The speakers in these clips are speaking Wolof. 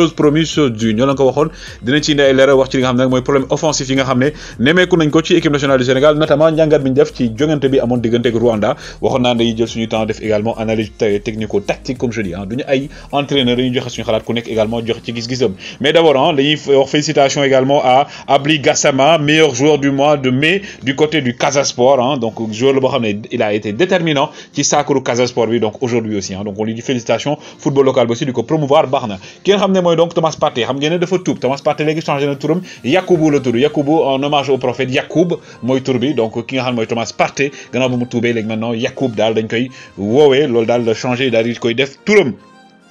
chose promise chose due ñoo la ko waxoon dinañ ci indi ay leeral wax ci li nga xam ne nag mooy problème offensif yi nga xam ne nemeeku nañ ko ci équipe nationale du Sénégal notamment njàngat bi ñu def ci jongante bi amoon diggante ak Rwanda waxoon naa dañuy jël suñu temps def également analyse technico-tactique comme je dis duñu ay entraîneur dañuy joxe suñu xalaat ku nekk également joxe ci gis-gisam mais d'abord dañuy wax félicitations également à Abli Gassama meilleur joueur du mois de mai du côté du Casa Sport donc joueur la boo xam ne il a été déterminant ci saakaru Casa Sport bi donc aujourd'hui aussi donc on lui dit félicitations football local bi aussi di ko promouvoir baax na ki nga xam ne mooy donc Thomas Partey xam ngeen ne dafa tuub Thomas Partey léegi changé na turam Yakubu la tudd Yakubu en hommage au prophète Yacoub mooy tur bi donc ki nga xam ne mooy Thomas Partey gannaaw ba mu tuubee léegi maintenant Yacoub daal dañ koy woowee loolu daal la changé daal di koy def turam.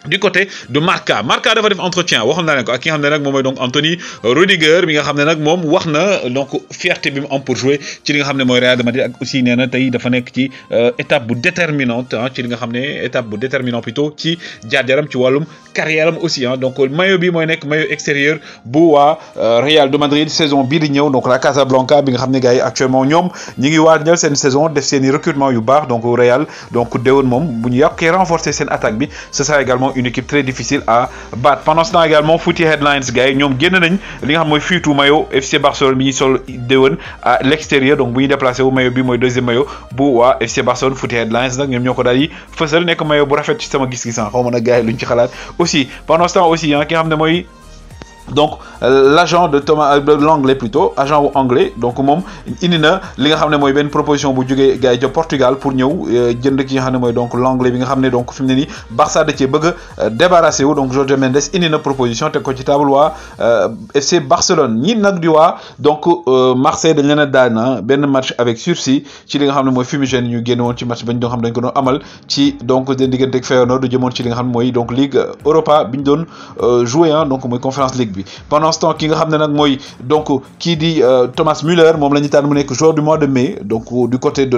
Du côté de Marca dafa def entretien waxoon naa leen ko ak ki nga xam ne nag moom mooy donc Anthony Rudiger mi nga xam ne nag moom wax na donc fierté bi mu am pour jouer ci li nga xam ne mooy Real de Madrid ak aussi nee na tey dafa nekk ci étape bu déterminante ci li nga xam ne étape bu déterminant plutôt ci jaar-jaaram ci wàllum carrière am aussi donc maillot bi mooy nekk maillot extérieur bu waa Real de Madrid saison bii di ñëw donc la Casablanca bi nga xam ne gars yi actuellement ñoom ñi ngi waajal seen saison def seen i recrutement yu baax donc Real donc déwén moom bu ñu yokkee renforcer seen attaque bi ce sera également une équipe très difficile à battre pendant ce temps également Footy Headlines gars yi ñoom génn nañ li nga xam mooy fiitu maillot FC Barcelone bi ñuy sol déwén à l'extérieur donc bu ñu déplacé wu maillot bi mooy deuxième maillot bu waa FC Barcelone Footy Headlines nag ñoom ñoo ko daal di fësal nekk maillot bu rafet ci sama gis-gis xaw ma nag gars yi luñ ci xalaat aussi pendant ce temps aussi ki nga xam ne mooy donc l'agent de Thomas de l'anglais plutôt agent anglais donc moom indi na li nga xam ne mooy benn proposition bu jógee gars yi ca Portugal pour ñëw jënd ki nga xam ne mooy donc l'anglais bi nga xam ne donc fi mu ne nii Barça da cee bëgg a débarrassé wu donc Jorge Mendes indi na proposition teg ko ci table waa FC Barcelone ñi nag di waa donc Marseille dañ leen a daan benn match avec sursis ci li nga xam ne mooy fumigène ñu génn woon ci match bañ doon xam dañ ko doon amal ci donc den diggante ak Feyenoord du jëmoon ci li nga xam ne mooy donc Ligue Europa bi ñu doon joué donc mooy Conference League bi pendant ce temps ki nga xam ne nag mooy donc kii di Thomas Müller moom la ñu tànn mu nekk joueur du mois de mai donc du côté de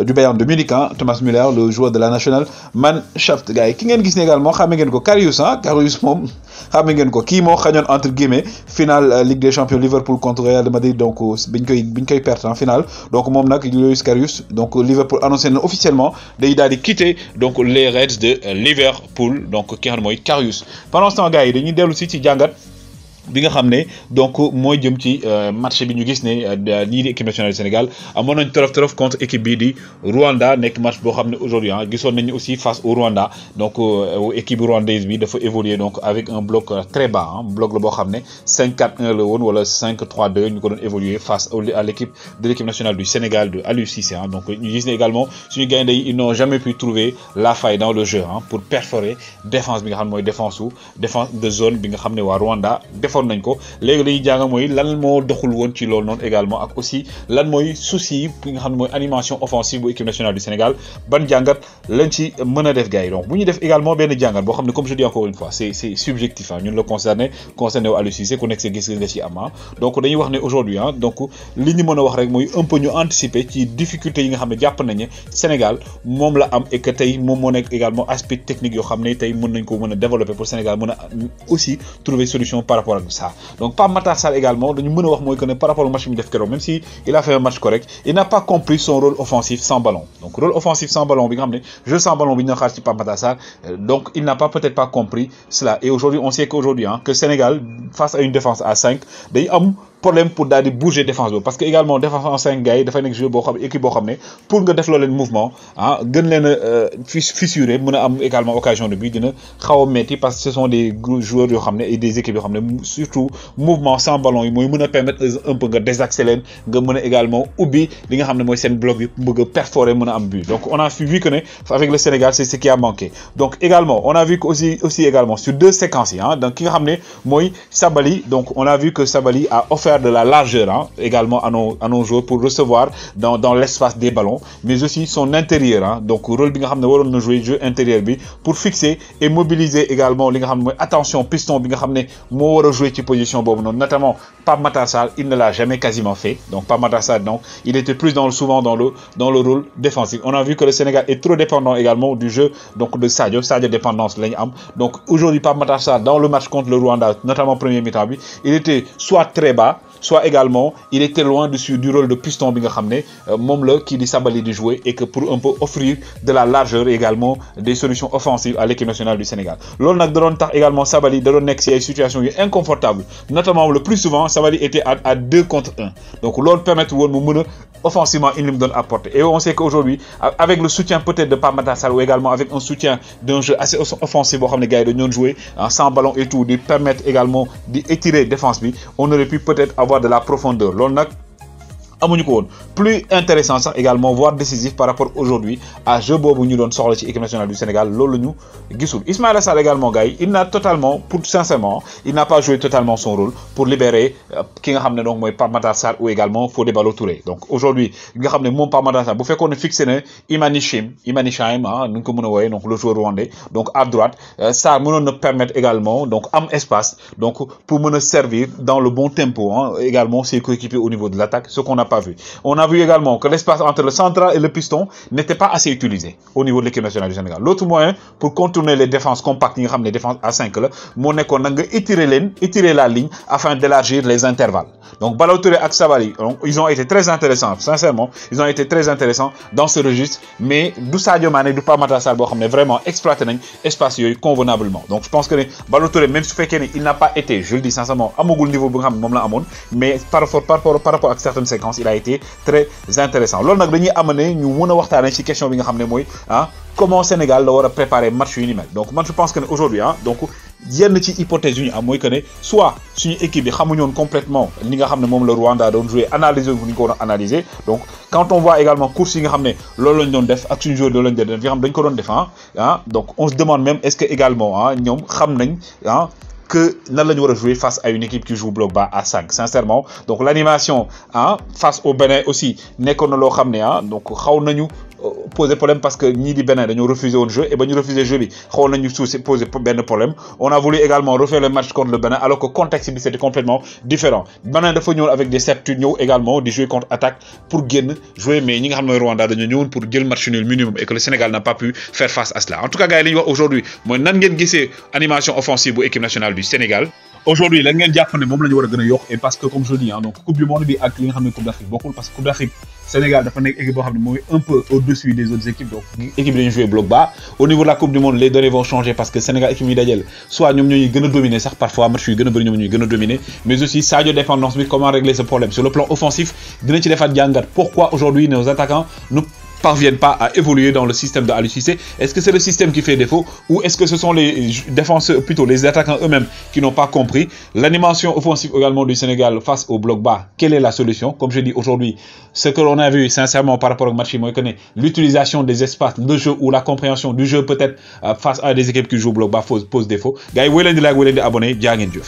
du Bayern de Munich Thomas Müller le joueur de la National Mannschaft gars yi ki ngeen gis ne également xame ngeen ko Karius Karius moom xame ngeen ko kii moo xañoon entre guillemets finale Ligue des Champions Liverpool contre Real de Madrid donc biñ koy perte en finale donc moom nag Loris Karius donc Liverpool annoncé na officiellement day daal di quitter donc les Reds de Liverpool donc ki nga xam ne mooy Karius pendant ce temps gars yi dañuy dellu si ci jàngat bi nga xam ne donc mooy jëm ci match bi ñu gis ne ñii di équipe nationale du Sénégal amoon nañ torof contre équipe bii di Rwanda nekk match boo xam ne aujourd'hui gisoon nañu aussi face au Rwanda donc équipe rwandaise bi dafa évoluer donc avec un bloc très bas bloc la boo xam ne 5-4-1 la woon wala 5-3-2 ñu ko doon évoluer face à l'équipe de l'équipe nationale du Sénégal de Aliou Cissé donc ñu gis ne également suñu gaynde yi ils n'ont jamais pu trouver la faille dans le jeu pour perforer défense bi nga xam ne mooy défense de zone bi nga xam ne waa Rwanda defoon nañ ko léegi lañuy jàng mooy lan moo doxul woon ci loolu noonu également ak aussi lan mooy souci bi nga xam ne mooy animation offensive bu équipe nationale du Sénégal ban jàngat lañ ci mën a def gars yi donc bu ñu def également benn jàngat boo xam ne comme je dis encore une fois c'est subjectif ñun la concerné wu Aliou Cissé ku nekk sa gis nga ci am donc dañuy wax ne aujourd'hui donc li ñu mën a wax rek mooy un peu ñu anticiper ci difficulté yi nga xam ne jàpp nañ ne Sénégal moom la am et que tey moom moo nekk également aspect technique yoo xam ne tey mën nañ ko mën a développer pour Sénégal mën a aussi trouver solution par rapport ak ça donc Pape Matar Sarr également dañu mën a wax mooy que ne par rapport au match bi mu def keroog même si il a fait un match correct il n'a pas compris son rôle offensif sans ballon donc rôle offensif sans ballon bi nga xam ne jeu sans ballon bi ñu xaar ci Pape Matar Sarr donc il n'a pas peut-être pas compris cela et aujourd'hui on sait qu'aujourd'hui que Sénégal face à une défense à 5 day am problème pour daal di bouger défense boobu parce que également défense en 5 gars yi dafay nekk jeu boo xam équipe boo xam ne pour nga def loo leen mouvement gën leen a fissurer mën a am également occasion de but dina xaw a metti parce que ce sont des joueurs yoo xam ne et des équipes yoo xam ne surtout mouvement sans ballon yi mooy mën a permettre un peu nga désaxer leen nga mën a également ubbi li nga xam ne mooy seen bloc bi bëgg a perforer mën a am but donc on a vu que ne avec le Sénégal c'est ce qui a manqué donc également on a vu que aussi également sur deux séquences yi donc ki nga xam ne mooy Sabaly donc on a vu que Sabaly a offert de la largeur également à nos joueurs pour recevoir dans l'espace des ballons mais aussi son intérieur donc rôle bi nga xam ne waroon na jouer jeu intérieur bi pour fixer et mobiliser également li nga xam ne mooy attention piston bi nga xam ne moo war a jouer ci position boobu noonu notamment Pape Matar Sarr il ne l'a jamais quasiment fait donc Pape Matar Sarr donc il était plus souvent dans le rôle défensif on a vu que le Sénégal est trop dépendant également du jeu donc de Sadio dépendance la ñu am donc aujourd'hui Pape Matar Sarr dans le match contre le Rwanda notamment premier mi-temps bi il était soit très bas soit également il était loin du rôle de piston bi nga xamné mom la ki di Sabaly di jouer et que pour un peu offrir de la largeur également des solutions offensives à l'équipe nationale du Sénégal. Lool nak da doon tax également Sabaly da doon nek ci ay situations yu inconfortables, notamment le plus souvent Sabaly était à 2 contre 1. Donc lool permettre won mu mëna offensivement il me donne apporter. Et on sait qu'aujourd'hui avec le soutien peut-être de Pape Matar Sarr ou également avec un soutien d'un jeu assez offensif boo xam ne gars yi dañu doon jouer sans ballon et tout, de permettre également d'étirer défense bi, on aurait pu peut-être avoir de la profondeur. Lool nak amuñu ko woon. Plus intéressant sax également, voire décisif par rapport aujourd'hui à jeu bobu ñu doon soxla ci équipe nationale du Sénégal, loolu ñu gisul. Ismaïla Sarr également gars yi, il n'a totalement, pour sincèrement, il n'a pas joué totalement son rôle pour libérer ki nga xamné donc moy Pape Matar Sarr ou également Fodé Ballo-Touré. Donc aujourd'hui nga xamné mom Pape Matar Sarr bu fekkone fixé na Imani Chaim ñu ko mëna woyé, donc le joueur rwandais, donc à droite, ça mënon na permettre également donc am espace donc pour mëna servir dans le bon tempo également ses coéquipiers au niveau de l'attaque, ce qu'on n'a pas vu. On a vu également que l'espace entre le central et le piston n'était pas assez utilisé au niveau de l'équipe nationale du Sénégal. L'autre moyen pour contourner les défenses compactes, les défenses à 5 là, moo nekkoon na nga étirer la ligne afin d'élargir les intervalles. Donc Ballo-Touré et Sabaly, ils ont été très intéressants, sincèrement, ils ont été très intéressants dans ce registre, mais du Sadio Mané du Pape Matar Sarr boo xam ne vraiment exploité nañ espace yooyu convenablement. Donc je pense que Ballo-Touré, même su fekkee ne il n'a pas été, je le dis sincèrement, amagul niveau bi nga xam ne moom la amoon, mais par rapport à certaines séquences, il a été très intéressant. Loolu nag dañuy amener ñu mën a waxtaanee ci question bi nga xam ne mooy comment Sénégal la war a préparer match yu ni mel. Donc moi je pense que aujourd'hui donc yenn ci hypothèse yu ñu am mooy que ne soit suñu équipe bi xamuñoon complètement li nga xam ne moom le Rwanda doon jouer, analyser wu ñu ko war a analyser. Donc quand on voit également course yi nga xam ne loolu lañ doon def ak suñu joueur loolu lañ doon def, yoo xam dañ ko doon def donc on se demande même est-ce que également ñoom xam nañ que nan la ñu war a jouer face à une équipe qui joue bloc bas à 5, sincèrement. Donc l'animation face au Bénin aussi nekkoon na loo xam ne donc xaw nañu poser problème parce que ñii di Bénin dañoo refuser le jeu, et ba ñu refuser jeu bi xaw nañu poser benn problème. On a voulu également refaire le match contre le Bénin alors que le contexte bi c'était complètement différent. Bénin dafa ñëw avec des certitudes, ñëw également di jouer contre attaque pour génn jouer, mais ñi nga xam ne Rwanda dañoo ñëwoon pour jël match nul minimum et que le Sénégal n'a pas pu faire face à cela. En tout cas gars yi li ñu wax aujourd'hui mooy nan ngeen gisee animation offensive bu équipe nationale du Sénégal. Aujourd'hui la ngeen jàpp ne moom la ñu war a gën a yokk, et parce que comme je dis donc coupe du monde bi ak li nga xam ne coupe d'Afrique bokkul, parce que coupe d'Afrique Sénégal dafa nekk équipe boo xam ne mooy un peu au-dessus des autres équipes. Donc équipe dañuy jouer bloc bas. Au niveau de la coupe du monde les données vont changer parce que Sénégal équipe yi dajel soit ñoom ñooy gën a dominer sax parfois match yu gën a bëri ñoom ñooy gën a dominer, mais aussi Sadio dépendance bi, comment régler ce problème sur le plan offensif dinañ ci defaat jàngat. Pourquoi aujourd'hui nos attaquants ne parviennent pas à évoluer dans le système de Aliou Cissé? Est-ce que c'est le système qui fait défaut, ou est-ce que ce sont les défenseurs, plutôt les attaquants eux-mêmes qui n'ont pas compris? L'animation offensive également du Sénégal face au bloc bas, quelle est la solution? Comme je dis aujourd'hui, ce que l'on a vu sincèrement par rapport au match, l'utilisation des espaces, le jeu ou la compréhension du jeu peut-être face à des équipes qui jouent au bloc bas pose défaut. Gars yi wéy leen di like, wéy leen di abonné, jaa ngeen jëf.